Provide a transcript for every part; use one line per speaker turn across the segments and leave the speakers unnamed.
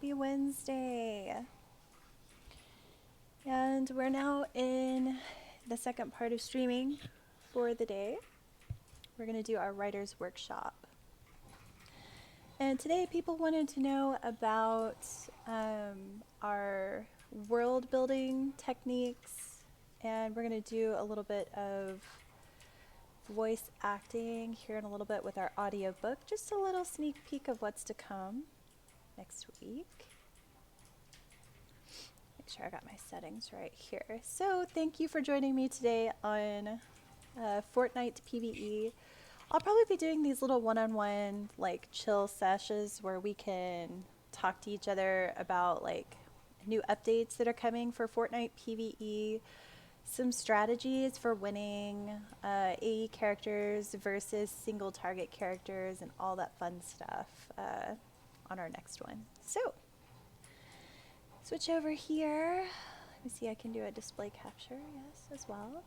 Happy Wednesday. And we're now in the second part of streaming for the day. We're going to do our writer's workshop. And today people wanted to know about our world building techniques, and we're going to do a little bit of voice acting here in a little bit with our audiobook. Just a little sneak peek of what's to come next week. Make sure I got my settings right here. So thank you for joining me today on Fortnite PvE. I'll probably be doing these little one-on-one like chill sessions where we can talk to each other about like new updates that are coming for Fortnite PvE, some strategies for winning AE characters versus single target characters, and all that fun stuff on our next one. So switch over here. Let me see, I can do a display capture, yes, as well.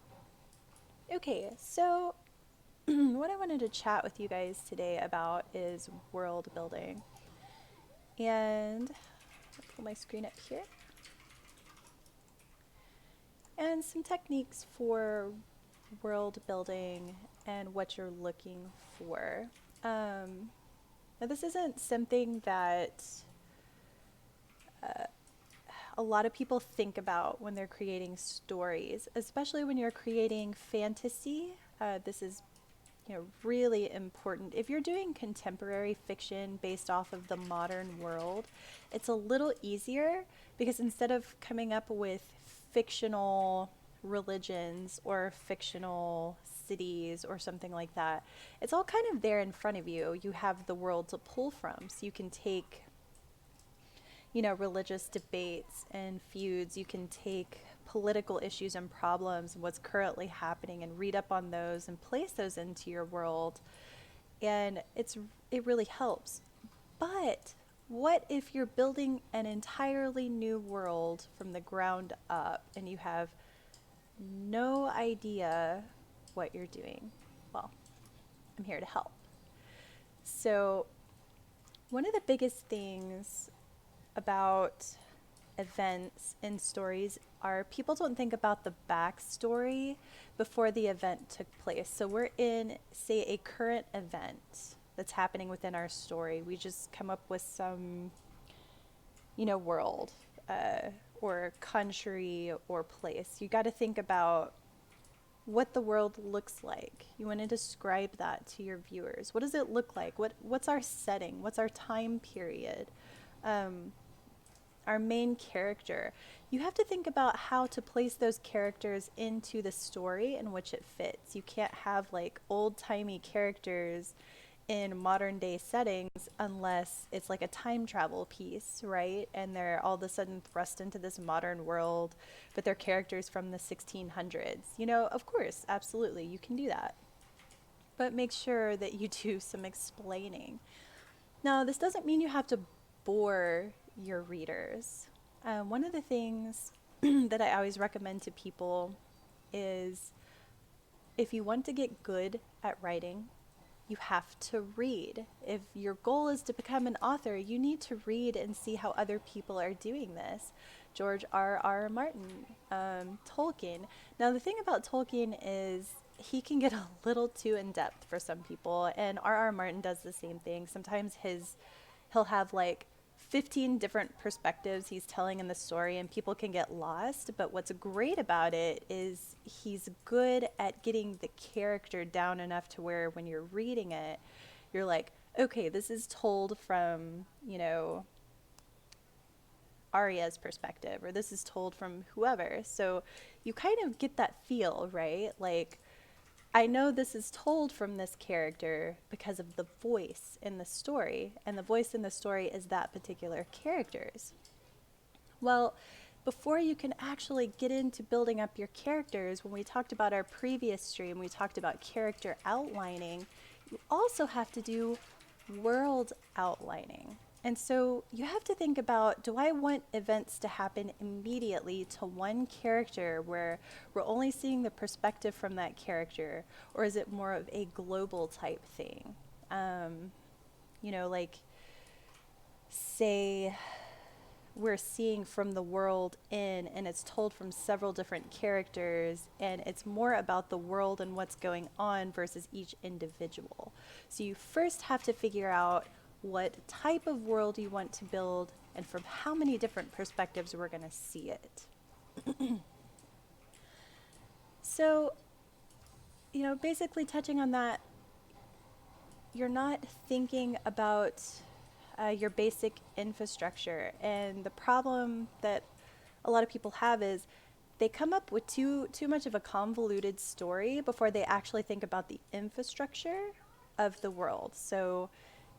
Okay, so what I wanted to chat with you guys today about is world building. And I'll pull my screen up here. And some techniques for world building and what you're looking for. Now this isn't something that a lot of people think about when they're creating stories, especially when you're creating fantasy. This is really important. If you're doing contemporary fiction based off of the modern world, it's a little easier because instead of coming up with fictional religions or fictional cities or something like that, it's all kind of there in front of you. You have the world to pull from, so you can take religious debates and feuds. You can take political issues and problems and what's currently happening and read up on those and place those into your world. And it really helps. But what if you're building an entirely new world from the ground up and you have no idea what you're doing? Well, I'm here to help. So one of the biggest things about events and stories are people don't think about the backstory before the event took place. So we're in, say, a current event that's happening within our story. We just come up with some, world or country or place. You got to think about what the world looks like. You want to describe that to your viewers. What does it look like? What's our setting? What's our time period? Our main character. You have to think about how to place those characters into the story in which it fits. You can't have like old-timey characters in modern day settings unless it's like a time travel piece, right? And they're all of a sudden thrust into this modern world, but they're characters from the 1600s. Of course, absolutely, you can do that. But make sure that you do some explaining. Now, this doesn't mean you have to bore your readers. One of the things that I always recommend to people is if you want to get good at writing, you have to read. If your goal is to become an author, you need to read and see how other people are doing this. George R.R. Martin, Tolkien. Now the thing about Tolkien is he can get a little too in-depth for some people, and R.R. Martin does the same thing. Sometimes he'll have like 15 different perspectives he's telling in the story, and people can get lost. But what's great about it is he's good at getting the character down enough to where when you're reading it, you're like, okay, this is told from, Arya's perspective, or this is told from whoever. So you kind of get that feel, right? Like, I know this is told from this character because of the voice in the story, and the voice in the story is that particular character's. Well, before you can actually get into building up your characters, when we talked about our previous stream, we talked about character outlining. You also have to do world outlining. And so you have to think about, do I want events to happen immediately to one character where we're only seeing the perspective from that character, or is it more of a global type thing? Like say we're seeing from the world in, and it's told from several different characters, and it's more about the world and what's going on versus each individual. So you first have to figure out what type of world you want to build and from how many different perspectives we're going to see it. So, basically touching on that, you're not thinking about your basic infrastructure. And the problem that a lot of people have is they come up with too much of a convoluted story before they actually think about the infrastructure of the world. So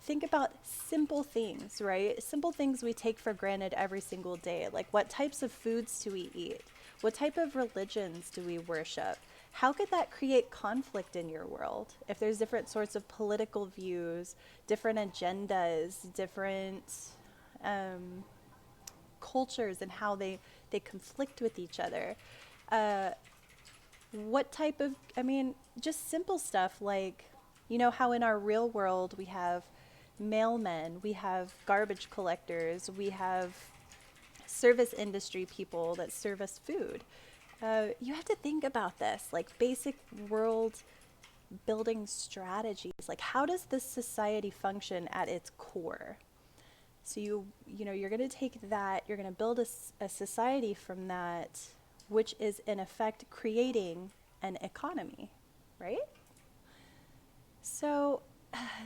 think about simple things, right? Simple things we take for granted every single day, like what types of foods do we eat? What type of religions do we worship? How could that create conflict in your world? If there's different sorts of political views, different agendas, different cultures and how they conflict with each other. What type of, just simple stuff like, how in our real world we have mailmen, we have garbage collectors, we have service industry people that serve us food. You have to think about this, like basic world building strategies. Like, how does this society function at its core? So you're going to take that, you're going to build a society from that, which is in effect creating an economy, right? So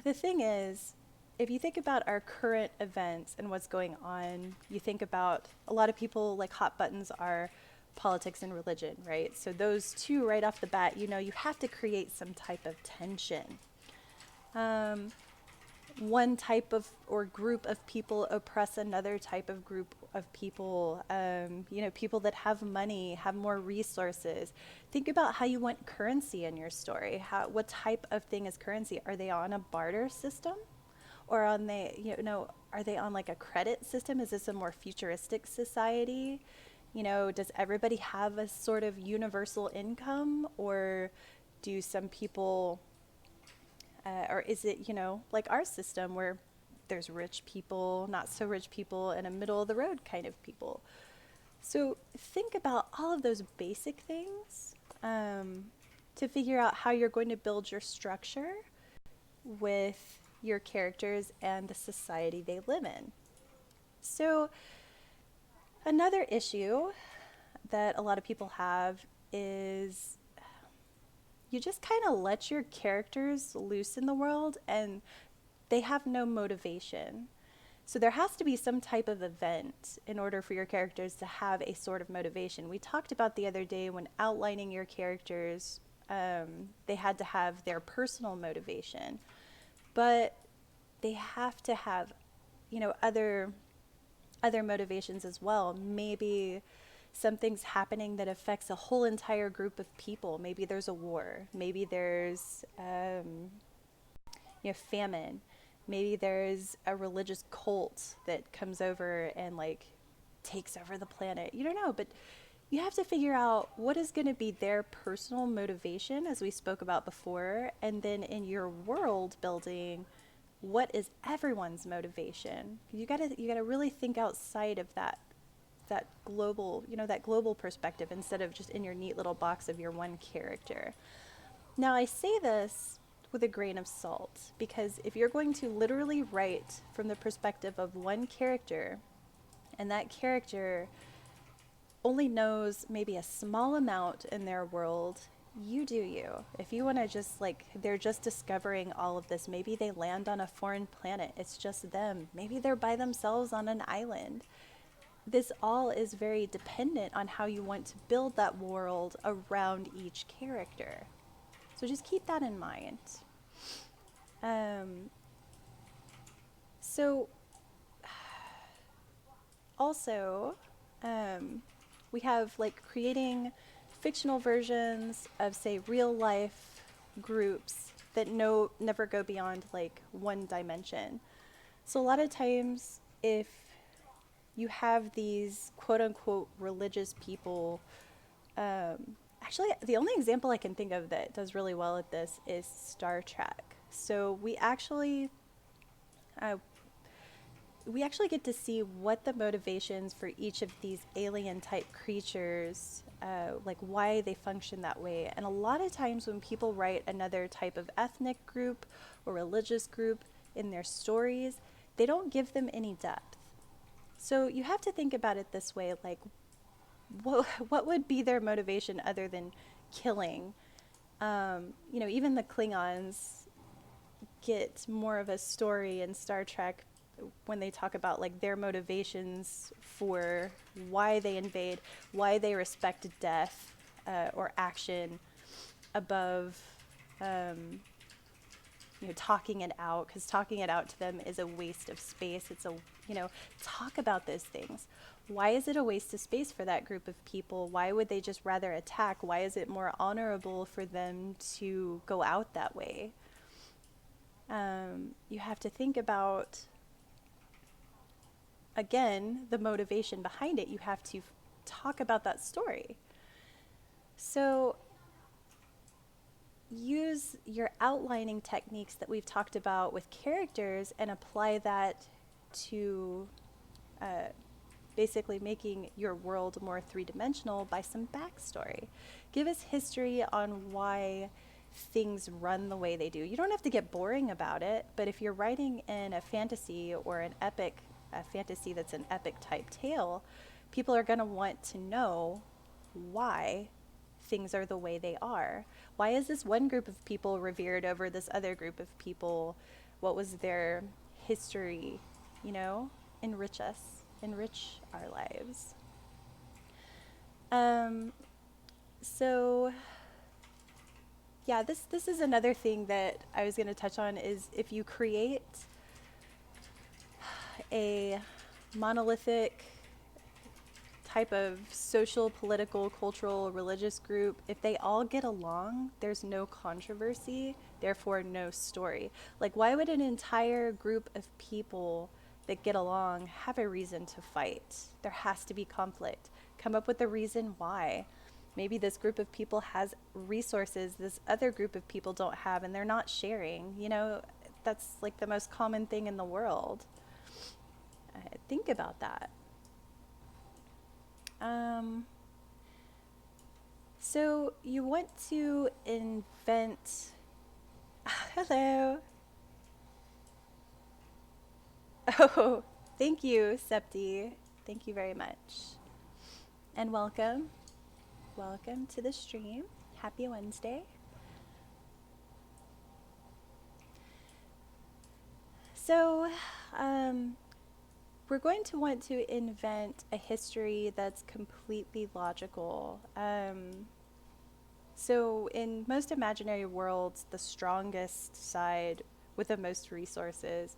the thing is, if you think about our current events and what's going on, you think about a lot of people, like hot buttons are politics and religion, right? So those two right off the bat, you have to create some type of tension. One type of or group of people oppress another type of group of people. People that have money have more resources. Think about how you want currency in your story. What type of thing is currency? Are they on a barter system? Or are they on like a credit system? Is this a more futuristic society? Does everybody have a sort of universal income, or do some people, or is it, like our system where there's rich people, not so rich people, and a middle of the road kind of people? So think about all of those basic things to figure out how you're going to build your structure with your characters and the society they live in. So another issue that a lot of people have is you just kind of let your characters loose in the world and they have no motivation. So there has to be some type of event in order for your characters to have a sort of motivation. We talked about the other day when outlining your characters, they had to have their personal motivation, but they have to have, other motivations as well. Maybe something's happening that affects a whole entire group of people. Maybe there's a war. Maybe there's, famine. Maybe there's a religious cult that comes over and like takes over the planet. You don't know, but you have to figure out what is going to be their personal motivation, as we spoke about before, and then in your world building, what is everyone's motivation? You gotta really think outside of that global perspective instead of just in your neat little box of your one character. Now I say this with a grain of salt because if you're going to literally write from the perspective of one character and that character only knows maybe a small amount in their world, you do you. If you want to just they're just discovering all of this, maybe they land on a foreign planet, it's just them. Maybe they're by themselves on an island. This all is very dependent on how you want to build that world around each character. So just keep that in mind. So also, we have creating fictional versions of, say, real life groups that never go beyond one dimension. So a lot of times if you have these quote unquote religious people, actually the only example I can think of that does really well at this is Star Trek. So we actually, we actually get to see what the motivations for each of these alien type creatures, like why they function that way. And a lot of times when people write another type of ethnic group or religious group in their stories, they don't give them any depth. So you have to think about it this way, like what would be their motivation other than killing? Even the Klingons get more of a story in Star Trek when they talk about like their motivations for why they invade, why they respect death or action above talking it out, because talking it out to them is a waste of space. It's talk about those things. Why is it a waste of space for that group of people? Why would they just rather attack? Why is it more honorable for them to go out that way? You have to think about, again, the motivation behind it. You have to talk about that story. So use your outlining techniques that we've talked about with characters and apply that to basically making your world more three-dimensional by some backstory. Give us history on why things run the way they do. You don't have to get boring about it, but if you're writing in a fantasy or an epic, a fantasy that's an epic type tale, people are going to want to know why things are the way they are. Why is this one group of people revered over this other group of people? What was their history? Enrich us, enrich our lives. So yeah, this is another thing that I was going to touch on, is if you create a monolithic type of social, political, cultural, religious group, if they all get along, there's no controversy, therefore no story. Like, why would an entire group of people that get along have a reason to fight? There has to be conflict. Come up with a reason why. Maybe this group of people has resources this other group of people don't have, and they're not sharing. That's like the most common thing in the world. Think about that. So you want to invent... Hello. Oh, thank you, Septi. Thank you very much. And welcome. Welcome to the stream. Happy Wednesday. So, we're going to want to invent a history that's completely logical. So in most imaginary worlds, the strongest side with the most resources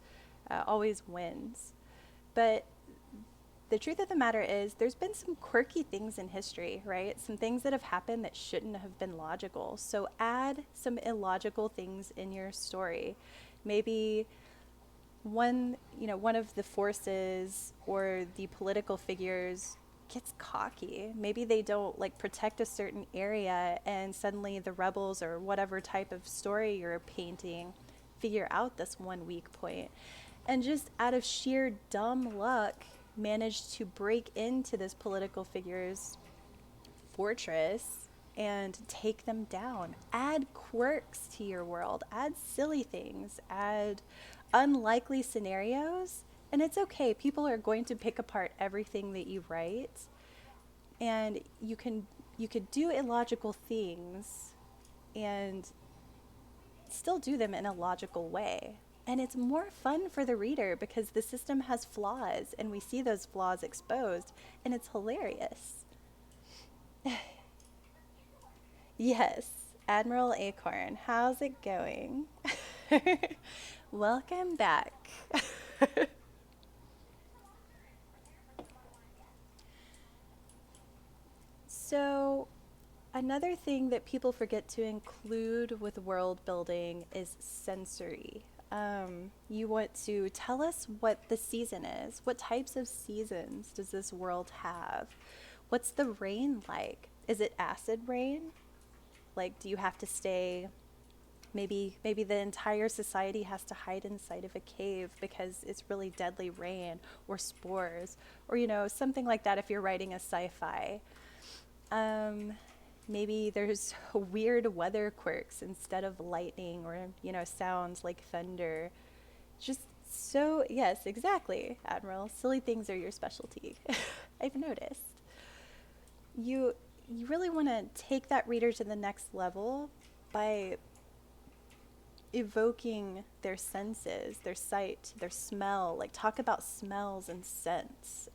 always wins. But the truth of the matter is, there's been some quirky things in history, right? Some things that have happened that shouldn't have been logical. So add some illogical things in your story. Maybe one of the forces or the political figures gets cocky. Maybe they don't protect a certain area, and suddenly the rebels or whatever type of story you're painting figure out this one weak point, and just out of sheer dumb luck managed to break into this political figure's fortress and take them down. Add quirks to your world, add silly things, add unlikely scenarios, and it's okay. People are going to pick apart everything that you write, and you could do illogical things and still do them in a logical way. And it's more fun for the reader because the system has flaws, and we see those flaws exposed, and it's hilarious. Yes, Admiral Acorn, how's it going? Welcome back. So, another thing that people forget to include with world building is sensory. You want to tell us what the season is. What types of seasons does this world have? What's the rain like? Is it acid rain? Do you have to stay Maybe the entire society has to hide inside of a cave because it's really deadly rain or spores, or something like that if you're writing a sci-fi. Um, Maybe there's weird weather quirks instead of lightning, or sounds like thunder. Just so, yes, exactly, Admiral. Silly things are your specialty. I've noticed. You really want to take that reader to the next level by evoking their senses, their sight, their smell. Like, talk about smells and scents.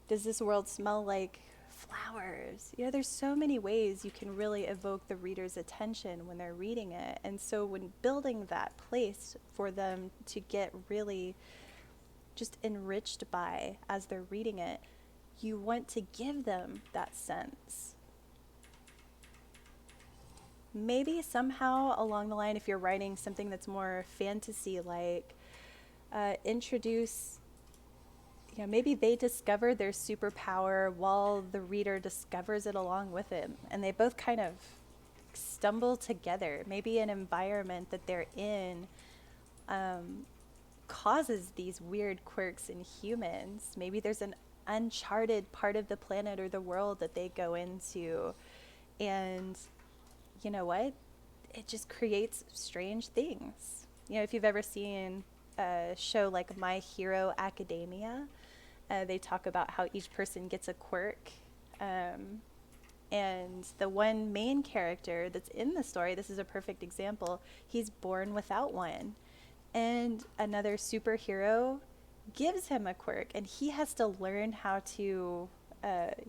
Does this world smell like flowers? There's so many ways you can really evoke the reader's attention when they're reading it. And so when building that place for them to get really just enriched by as they're reading it, you want to give them that sense. Maybe somehow along the line, if you're writing something that's more fantasy like, introduce, maybe they discover their superpower while the reader discovers it along with him, and they both kind of stumble together. Maybe an environment that they're in causes these weird quirks in humans. Maybe there's an uncharted part of the planet or the world that they go into, and you know what? It just creates strange things. If you've ever seen a show like My Hero Academia, they talk about how each person gets a quirk. And the one main character that's in the story, this is a perfect example, he's born without one. And another superhero gives him a quirk, and he has to learn how to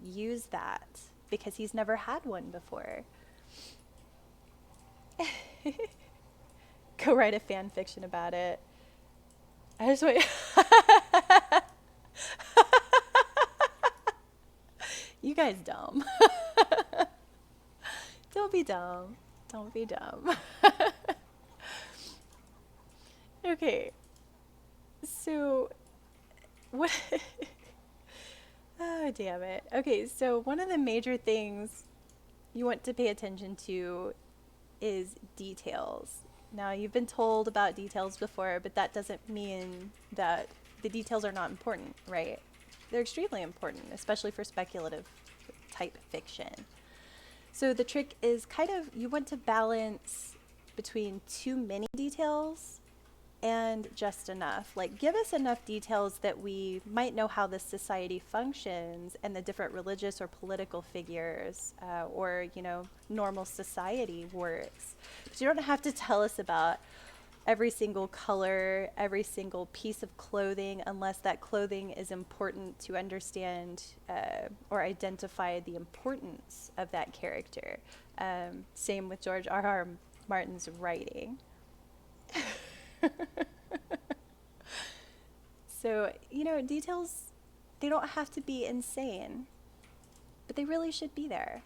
use that because he's never had one before. Go write a fan fiction about it. I just wait. You guys dumb. Don't be dumb. Don't be dumb. Okay. So, what? Oh, damn it. Okay, so one of the major things you want to pay attention to is details. Now, you've been told about details before, but that doesn't mean that the details are not important, right? They're extremely important, especially for speculative type fiction. So the trick is you want to balance between too many details and just enough. Like, give us enough details that we might know how this society functions and the different religious or political figures or normal society works. But you don't have to tell us about every single color, every single piece of clothing, unless that clothing is important to understand or identify the importance of that character. Same with George R.R. Martin's writing. So, details, they don't have to be insane, but they really should be there.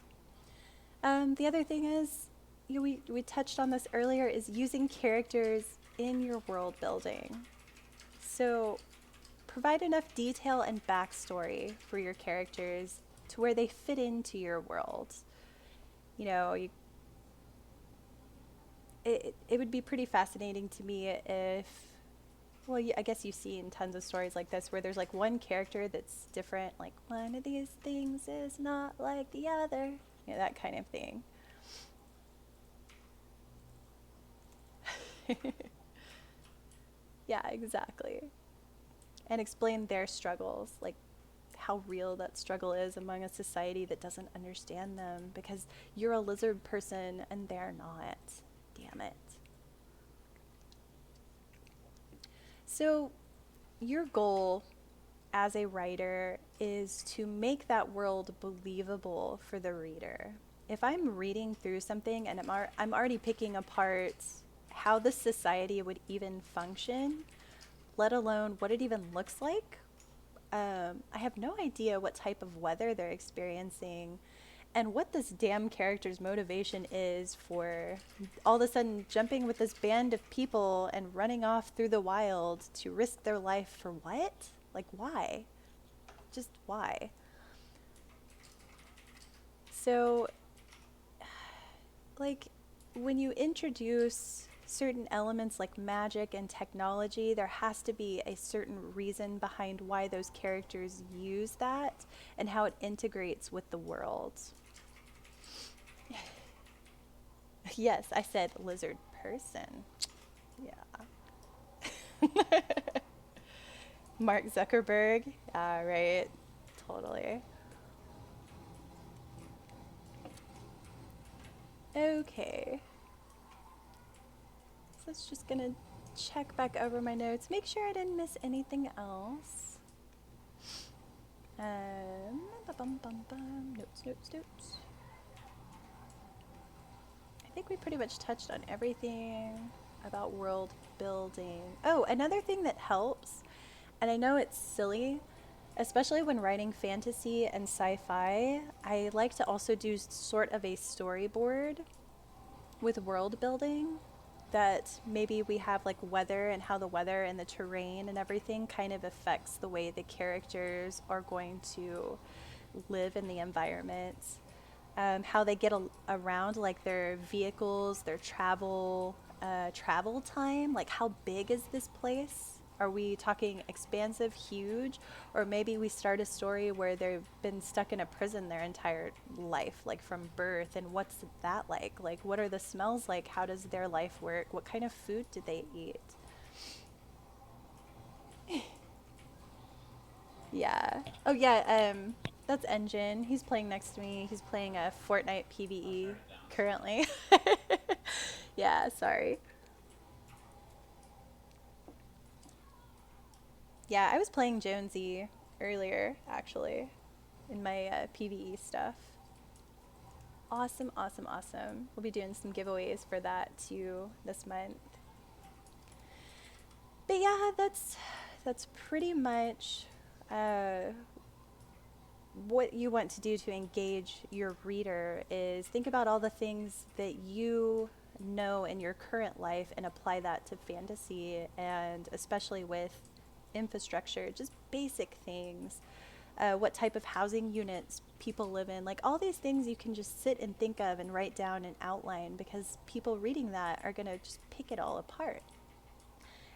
The other thing is, we touched on this earlier, is using characters in your world building. So provide enough detail and backstory for your characters to where they fit into your world. It would be pretty fascinating to me if, well, I guess you've seen tons of stories like this where there's like one character that's different, like one of these things is not like the other, that kind of thing. Yeah, exactly. And explain their struggles, like how real that struggle is among a society that doesn't understand them because you're a lizard person and they're not. Damn it. So your goal as a writer is to make that world believable for the reader. If I'm reading through something and I'm already picking apart how the society would even function, let alone what it even looks like, I have no idea what type of weather they're experiencing and what this damn character's motivation is for all of a sudden jumping with this band of people and running off through the wild to risk their life for what? Like, why? Just why? So, like, when you introduce certain elements like magic and technology, there has to be a certain reason behind why those characters use that and how it integrates with the world. Yes, I said lizard person. Yeah. Mark Zuckerberg. Yeah, right. Totally. Okay. So it's just gonna check back over my notes, make sure I didn't miss anything else. Notes, notes, notes. I think we pretty much touched on everything about world building. Oh, another thing that helps, and I know it's silly, especially when writing fantasy and sci fi, I like to also do sort of a storyboard with world building that maybe we have like weather and how the weather and the terrain and everything kind of affects the way the characters are going to live in the environment, how they get around, like their vehicles, their travel time, like how big is this place? Are we talking expansive, huge, or maybe we start a story where they've been stuck in a prison their entire life, like from birth, and what's that like? Like, what are the smells like? How does their life work? What kind of food do they eat? Yeah. Oh yeah. That's Engine. He's playing next to me. He's playing a Fortnite PVE currently. Yeah. Sorry. Yeah, I was playing Jonesy earlier, actually, in my PVE stuff. Awesome, awesome, awesome. We'll be doing some giveaways for that too this month. But yeah, that's pretty much uh, what you want to do to engage your reader is think about all the things that you know in your current life and apply that to fantasy, and especially with infrastructure, just basic things. What type of housing units people live in, like all these things you can just sit and think of and write down and outline, because people reading that are going to just pick it all apart.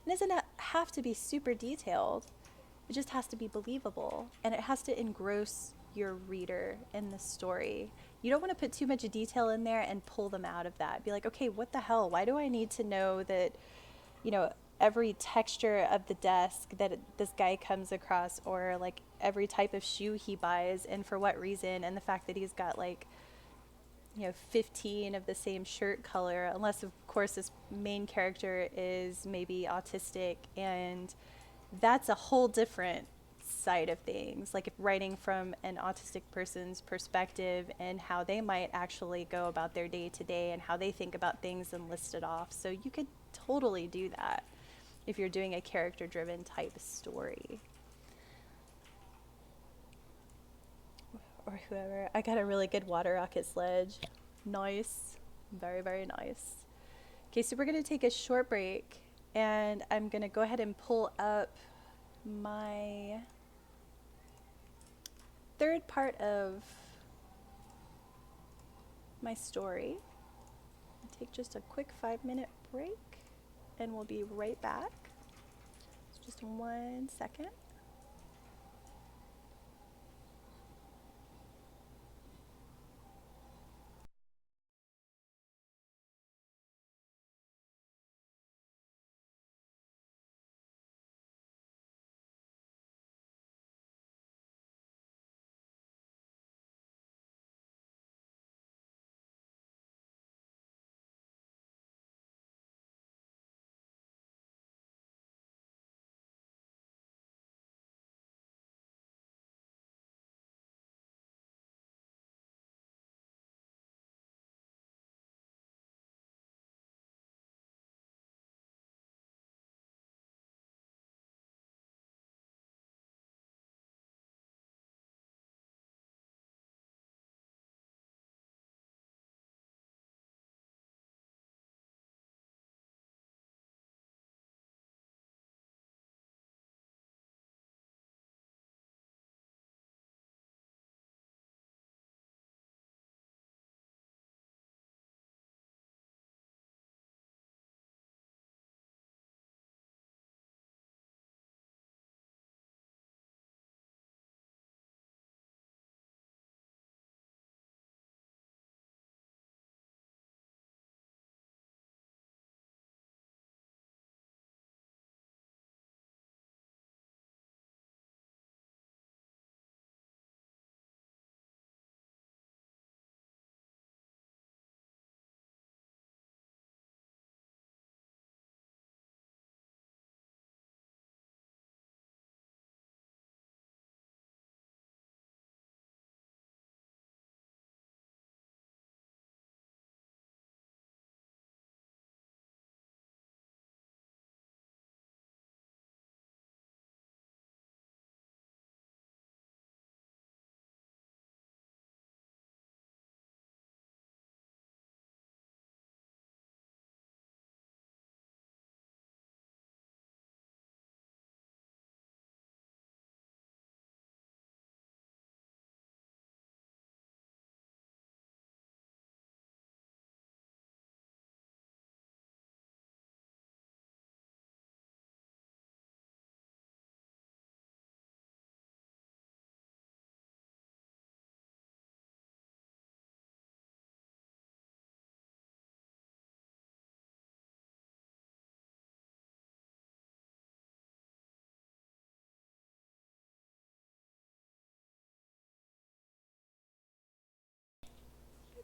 It doesn't have to be super detailed. It just has to be believable, and it has to engross your reader in the story. You don't want to put too much detail in there and pull them out of that. Be like, okay, what the hell? Why do I need to know that, you know, every texture of the desk that this guy comes across, or like every type of shoe he buys and for what reason, and the fact that he's got like, 15 of the same shirt color, unless of course this main character is maybe autistic, and that's a whole different side of things, like if writing from an autistic person's perspective and how they might actually go about their day to day and how they think about things and list it off. So you could totally do that if you're doing a character driven type story. Or whoever. I got a really good water rocket sledge. Nice. Very, very nice. Okay, so we're going to take a short break, and I'm going to go ahead and pull up my third part of my story. Take just a quick 5-minute break, and we'll be right back. Just 1 second.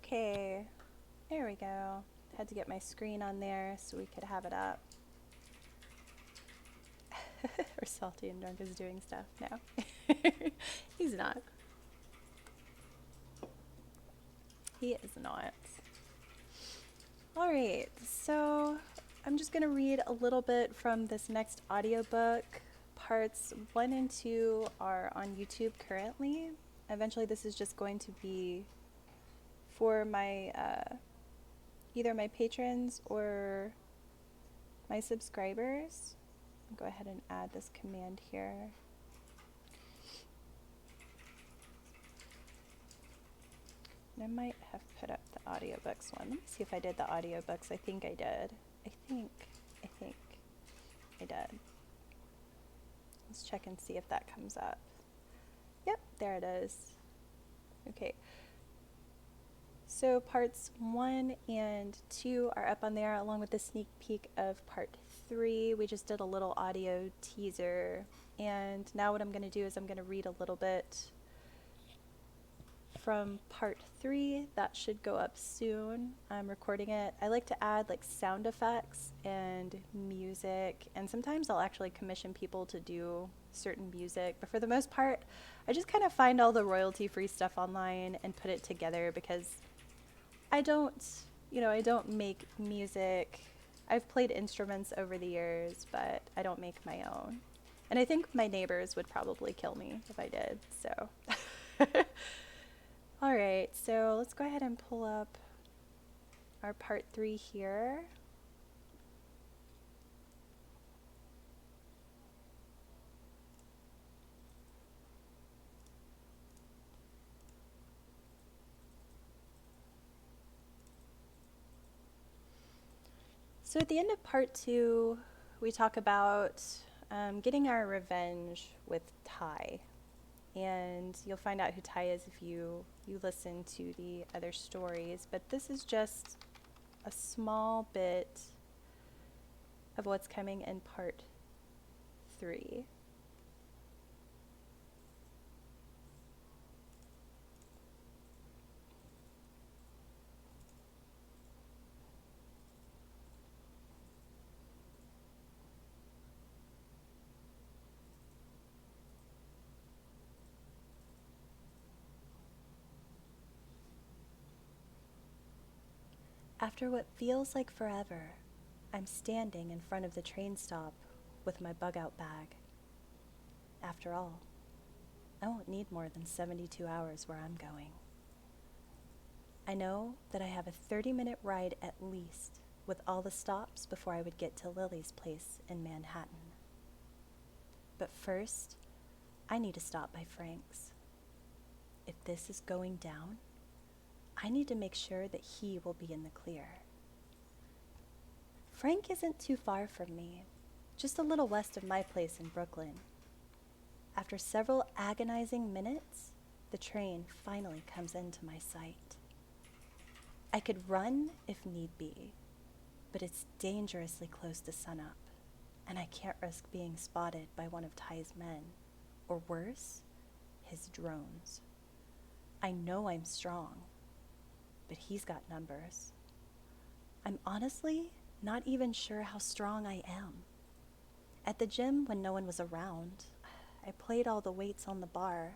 Okay, there we go. Had to get my screen on there so we could have it up. Or Salty and Drunk is doing stuff. No, he's not. He is not. All right, so I'm just going to read a little bit from this next audiobook. Parts 1 and 2 are on YouTube currently. Eventually, this is just going to be for my either my patrons or my subscribers. I'll go ahead and add this command here. And I might have put up the audiobooks one. Let me see if I did the audiobooks. I think I did. I think I did. Let's check and see if that comes up. Yep, there it is. Okay. So parts 1 and 2 are up on there along with the sneak peek of part 3. We just did a little audio teaser. And now what I'm going to do is I'm going to read a little bit from part 3. That should go up soon. I'm recording it. I like to add like sound effects and music, and sometimes I'll actually commission people to do certain music, but for the most part I just kind of find all the royalty free stuff online and put it together, because I don't make music. I've played instruments over the years, but I don't make my own, and I think my neighbors would probably kill me if I did, so all right, so let's go ahead and pull up our part 3 here. So at the end of part 2, we talk about getting our revenge with Ty. And you'll find out who Ty is if you listen to the other stories. But this is just a small bit of what's coming in part 3. After what feels like forever, I'm standing in front of the train stop with my bug-out bag. After all, I won't need more than 72 hours where I'm going. I know that I have a 30-minute ride at least, with all the stops before I would get to Lily's place in Manhattan. But first, I need to stop by Frank's. If this is going down, I need to make sure that he will be in the clear. Frank isn't too far from me, just a little west of my place in Brooklyn. After several agonizing minutes, the train finally comes into my sight. I could run if need be, but it's dangerously close to sunup, and I can't risk being spotted by one of Ty's men, or worse, his drones. I know I'm strong, but he's got numbers. I'm honestly not even sure how strong I am. At the gym, when no one was around, I played all the weights on the bar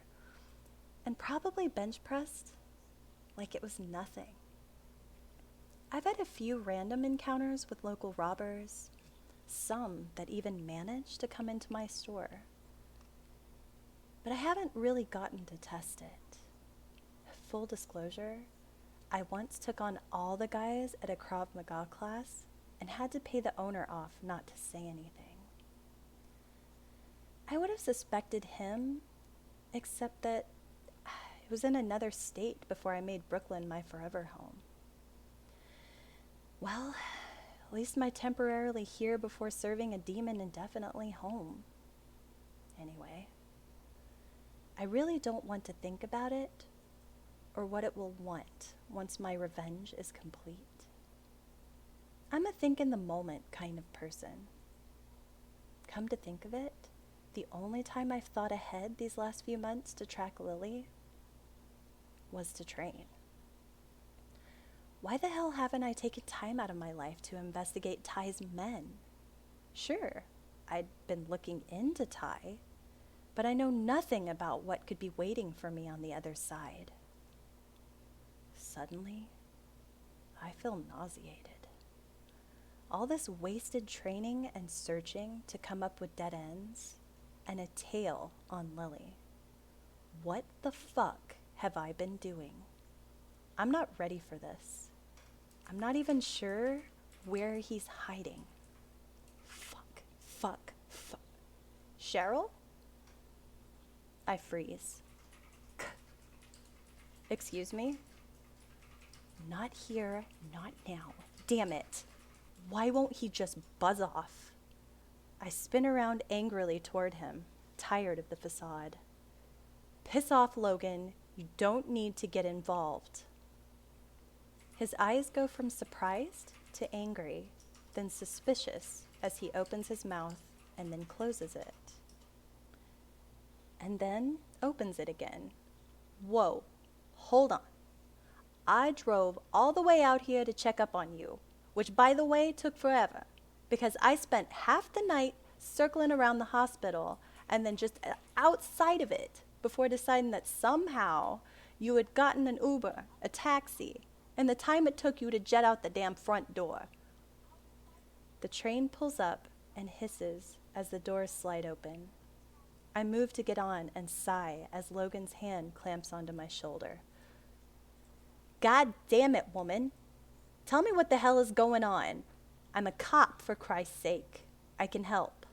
and probably bench pressed like it was nothing. I've had a few random encounters with local robbers, some that even managed to come into my store, but I haven't really gotten to test it. Full disclosure, I once took on all the guys at a Krav Maga class and had to pay the owner off not to say anything. I would have suspected him, except that it was in another state before I made Brooklyn my forever home. Well, at least my temporarily here before serving a demon indefinitely home. Anyway, I really don't want to think about it or what it will want once my revenge is complete. I'm a think in the moment kind of person. Come to think of it, the only time I've thought ahead these last few months to track Lily was to train. Why the hell haven't I taken time out of my life to investigate Ty's men? Sure, I'd been looking into Ty, but I know nothing about what could be waiting for me on the other side. Suddenly, I feel nauseated. All this wasted training and searching to come up with dead ends, and a tail on Lily. What the fuck have I been doing? I'm not ready for this. I'm not even sure where he's hiding. Fuck. Cheryl? I freeze. Excuse me? Not here, not now. Damn it. Why won't he just buzz off? I spin around angrily toward him, tired of the facade. Piss off, Logan. You don't need to get involved. His eyes go from surprised to angry, then suspicious as he opens his mouth and then closes it. And then opens it again. Whoa, hold on. I drove all the way out here to check up on you, which, by the way, took forever, because I spent half the night circling around the hospital and then just outside of it before deciding that somehow you had gotten an Uber, a taxi, and the time it took you to jet out the damn front door. The train pulls up and hisses as the doors slide open. I move to get on and sigh as Logan's hand clamps onto my shoulder. God damn it, woman. Tell me what the hell is going on. I'm a cop, for Christ's sake. I can help.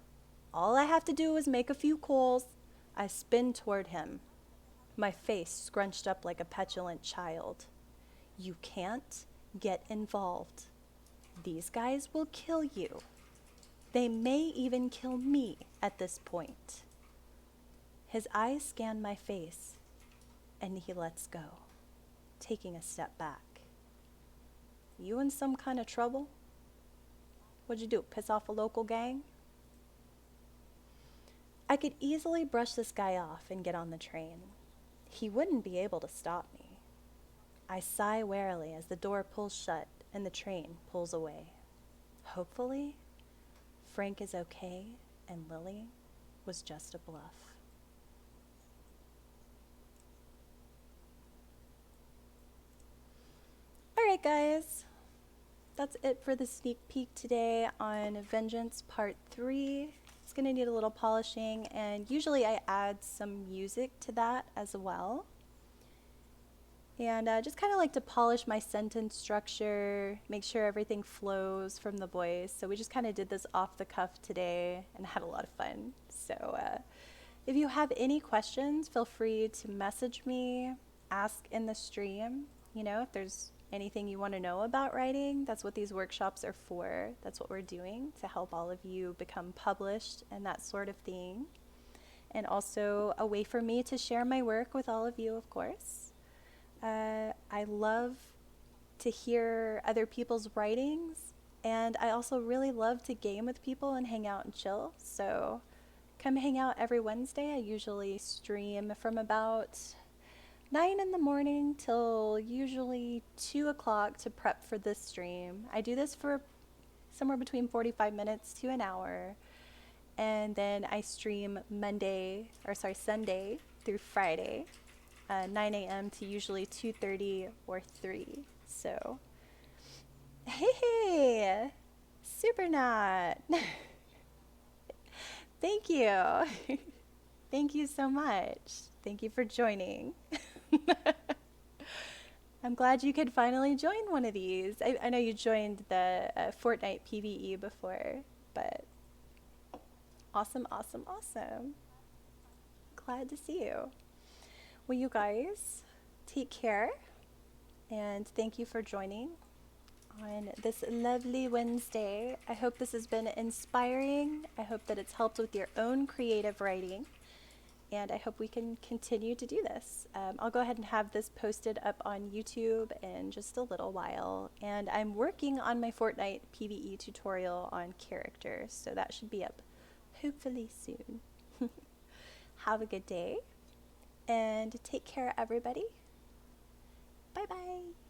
All I have to do is make a few calls. I spin toward him, my face scrunched up like a petulant child. You can't get involved. These guys will kill you. They may even kill me at this point. His eyes scan my face, and he lets go, taking a step back. You in some kind of trouble? What'd you do, piss off a local gang? I could easily brush this guy off and get on the train. He wouldn't be able to stop me. I sigh warily as the door pulls shut and the train pulls away. Hopefully, Frank is okay and Lily was just a bluff. Alright guys, that's it for the sneak peek today on Vengeance Part 3. It's going to need a little polishing, and usually I add some music to that as well. And just kind of like to polish my sentence structure, make sure everything flows from the voice. So we just kind of did this off the cuff today and had a lot of fun. So if you have any questions, feel free to message me, ask in the stream. You know, if there's anything you want to know about writing, that's what these workshops are for. That's what we're doing to help all of you become published and that sort of thing. And also a way for me to share my work with all of you, of course. I love to hear other people's writings, and I also really love to game with people and hang out and chill. So come hang out every Wednesday. I usually stream from about 9 in the morning till usually 2 o'clock to prep for this stream. I do this for somewhere between 45 minutes to an hour, and then I stream Sunday through Friday, 9 a.m. to usually 2:30 or 3. So, hey, super not. Thank you. Thank you so much. Thank you for joining. I'm glad you could finally join one of these. I know you joined the Fortnite PvE before, but awesome. Glad to see you. Well, you guys, take care, and thank you for joining on this lovely Wednesday. I hope this has been inspiring. I hope that it's helped with your own creative writing, and I hope we can continue to do this. I'll go ahead and have this posted up on YouTube in just a little while, and I'm working on my Fortnite PvE tutorial on characters, so that should be up hopefully soon. Have a good day, and take care, everybody. Bye-bye.